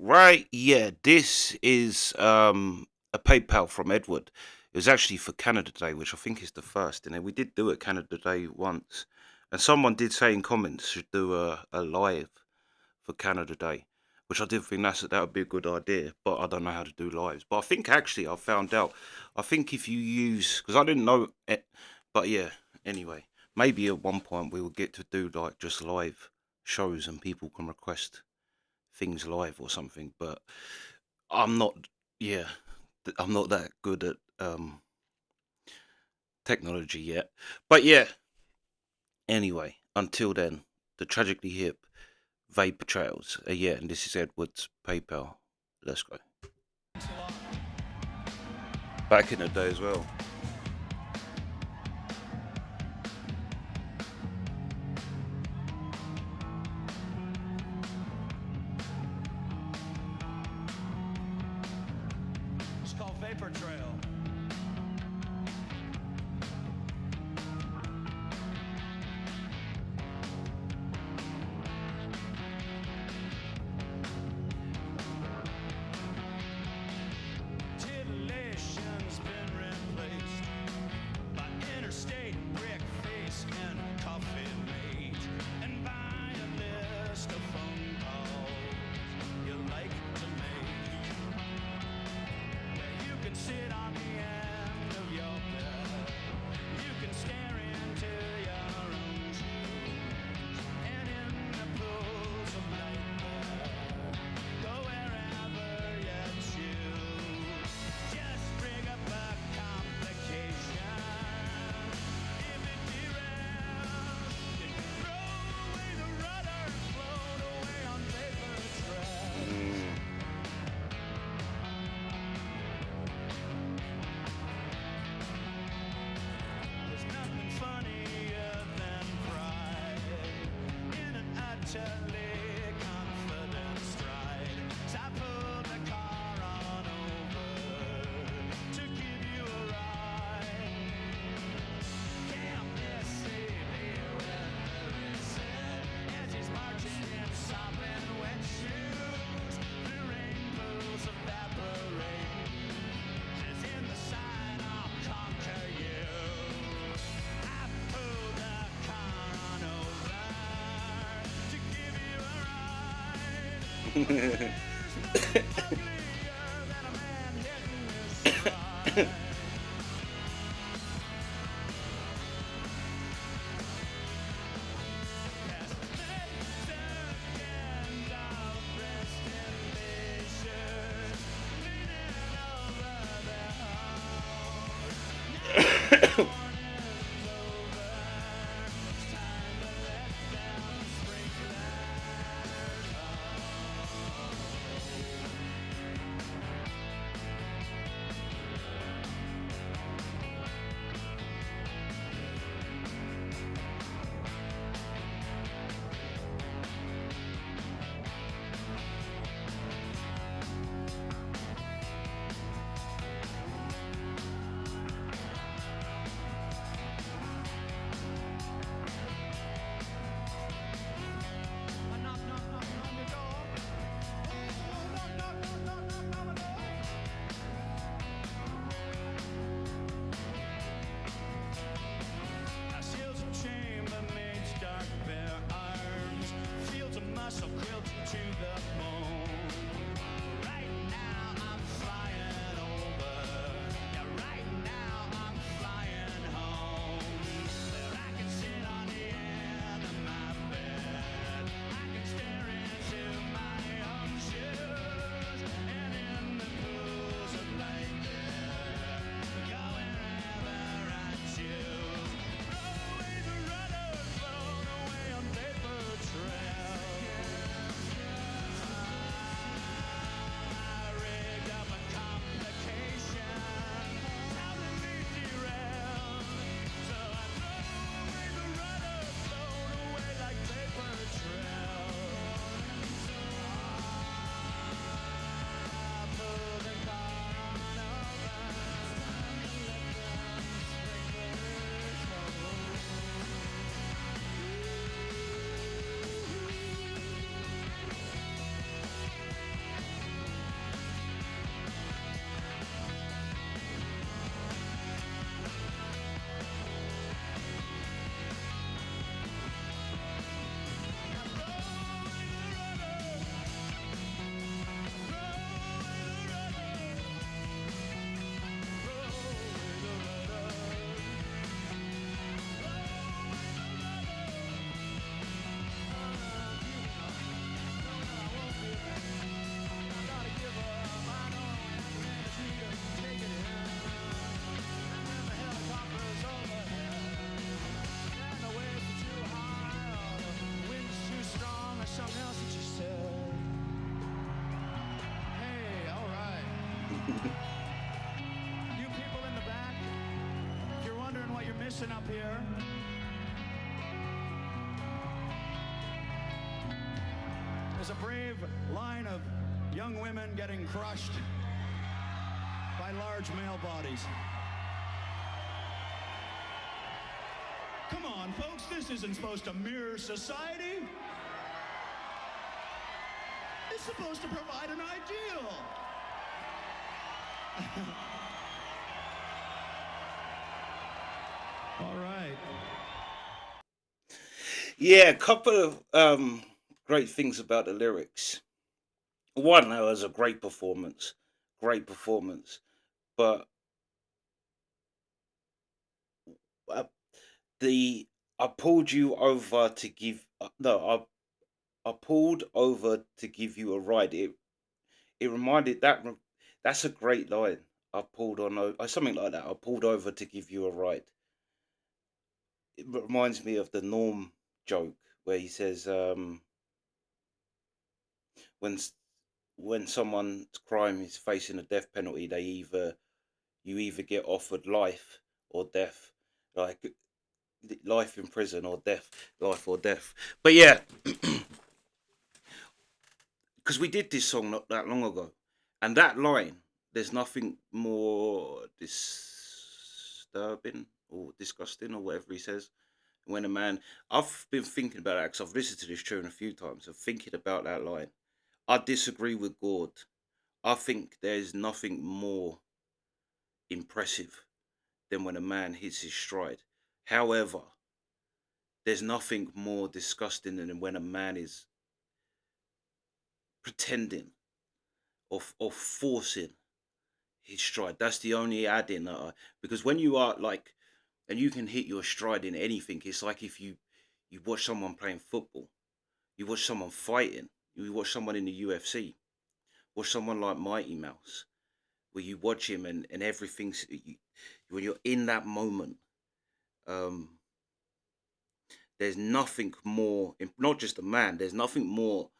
Right, yeah, this is a PayPal from Edward. It was actually for Canada Day, which I think is the first. And then we did do it Canada Day once. And someone did say in comments should do a live for Canada Day, which I did think that would be a good idea, but I don't know how to do lives. But I think actually I found out. I think if you use, because I didn't know it, but yeah. Anyway, maybe at one point we will get to do like just live shows and people can request things live or something. But I'm not. Yeah, I'm not that good at technology yet. But yeah. Anyway, until then, the tragically hip Vapour Trails. Yeah, and this is Edward's PayPal. Let's go. Back in the day as well. It's called Vapour Trail. Titillation's been replaced by interstate brick face and coffee mate, and by a list of phone calls you like to make. You can sit on the end of your bed, you can stare into your own shoes, and in the pools of nightmare, go wherever you choose. Just bring up a complication. If it derails, you can throw away the rudder and float away on paper trails. There's nothing funnier than pride in an utterly confident stride. So I pulled the car on over to give you a ride. Can't miss the reset as he's marching in sopping wet shoes. The rain pools evaporate. She's in the sign, I'll conquer you. I pulled the car on over to give you a ride. Uglier than a man hitting his stride. Past the second of rest in leisure, leaning over their house. Now the morning's over, it's time to let down the sprinklers. You people in the back, if you're wondering what you're missing up here, there's a brave line of young women getting crushed by large male bodies. Come on, folks, this isn't supposed to mirror society. It's supposed to provide an ideal. All right. Yeah, a couple of great things about the lyrics. One, that was a great performance. But uh, the I pulled you over to give no, I pulled over to give you a ride. It reminded that's a great line. I pulled on something like that. I pulled over to give you a ride. It reminds me of the Norm joke where he says when s- when someone's crime is facing a death penalty, you either get offered life or death, like life in prison or death, life or death. But yeah, because we did this song not that long ago, and that line, there's nothing more disturbing or disgusting or whatever he says. When a man, I've been thinking about that because I've listened to this tune a few times. I'm thinking about that line. I disagree with Gord. I think there's nothing more impressive than when a man hits his stride. However, there's nothing more disgusting than when a man is pretending or forcing his stride. That's the only add-in because when you are like, and you can hit your stride in anything. It's like if you watch someone playing football, you watch someone fighting, you watch someone in the UFC, watch someone like Mighty Mouse, where you watch him and everything's when you're in that moment. Um, there's nothing more, not just a man. There's nothing more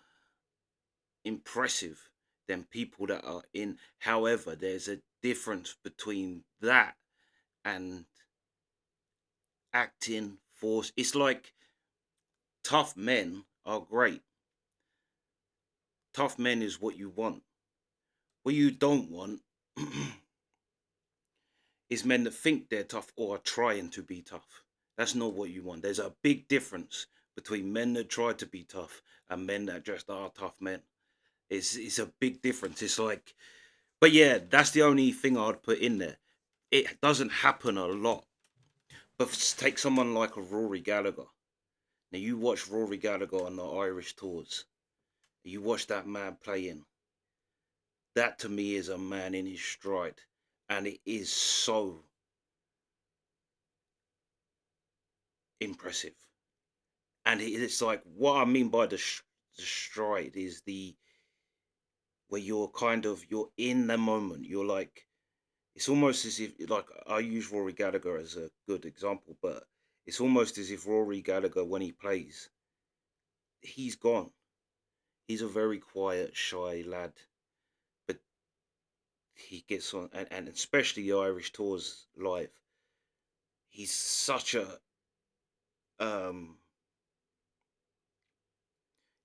impressive than people that are in. However, there's a difference between that and acting force. It's like tough men are great. Tough men is what you want. What you don't want is men that think they're tough or are trying to be tough. That's not what you want. There's a big difference between men that try to be tough and men that just are tough men. It's a big difference. It's like, but yeah, that's the only thing I'd put in there. It doesn't happen a lot. But take someone like a Rory Gallagher. Now you watch Rory Gallagher on the Irish tours. You watch that man playing. That to me is a man in his stride, and it is so impressive. And it's like what I mean by the stride is the where you're in the moment. You're like it's almost as if like I use Rory Gallagher as a good example, but it's almost as if Rory Gallagher when he plays, he's gone. He's a very quiet, shy lad, but he gets on, and especially the Irish tours live. He's such a um.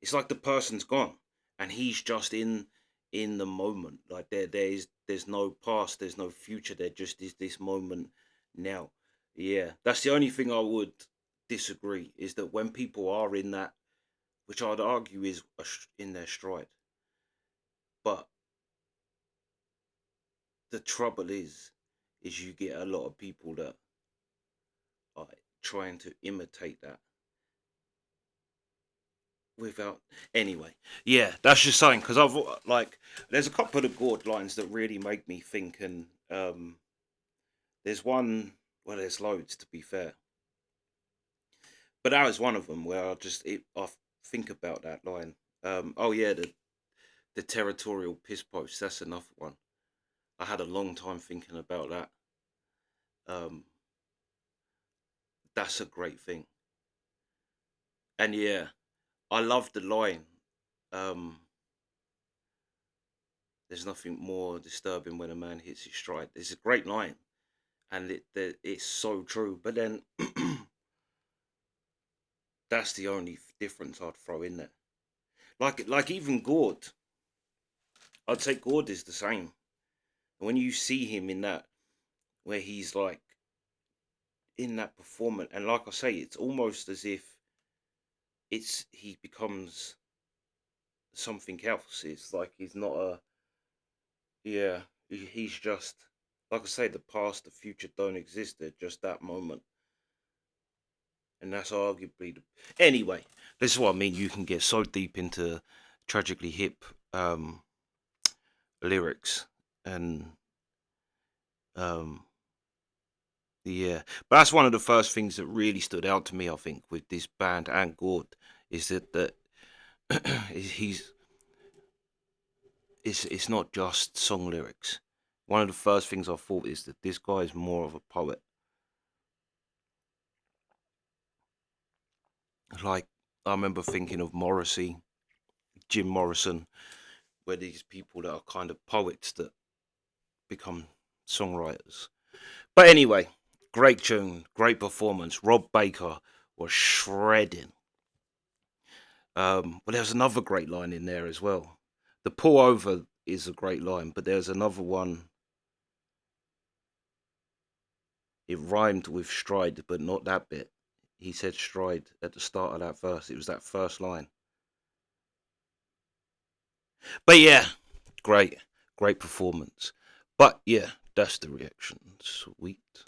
It's like the person's gone, and he's just in the moment. Like there's no past, there's no future. There just is this moment now. Yeah, that's the only thing I would disagree is that when people are in that, which I'd argue is in their stride, but the trouble is you get a lot of people that are trying to imitate that without anyway. Yeah, that's just saying because I've like there's a couple of the Gord lines that really make me think, and there's one well, there's loads to be fair, but that was one of them where I think about that line. Oh yeah, the territorial piss post. That's another one. I had a long time thinking about that. Um, that's a great thing, and yeah, I love the line. Um, There's nothing more disturbing when a man hits his stride. It's a great line, and it's so true. But then that's the only difference I'd throw in there. Like even Gord, I'd say Gord is the same. When you see him in that, where he's like in that performance, and like I say, it's almost as if he becomes something else. It's like he's not a yeah. He's just like I say, the past, the future don't exist. They're just that moment, and that's arguably anyway. This is what I mean. You can get so deep into tragically hip um, lyrics and um, yeah, but that's one of the first things that really stood out to me. I think with this band and Gord is that he's it's not just song lyrics. One of the first things I thought is that this guy is more of a poet. Like I remember thinking of Morrissey, Jim Morrison, where these people that are kind of poets that become songwriters. But anyway, great tune, great performance. Rob Baker was shredding. But there's another great line in there as well. The pull over is a great line, but there's another one. It rhymed with stride, but not that bit. He said stride at the start of that verse. It was that first line. But yeah, great, great performance. But yeah, that's the reaction. Sweet.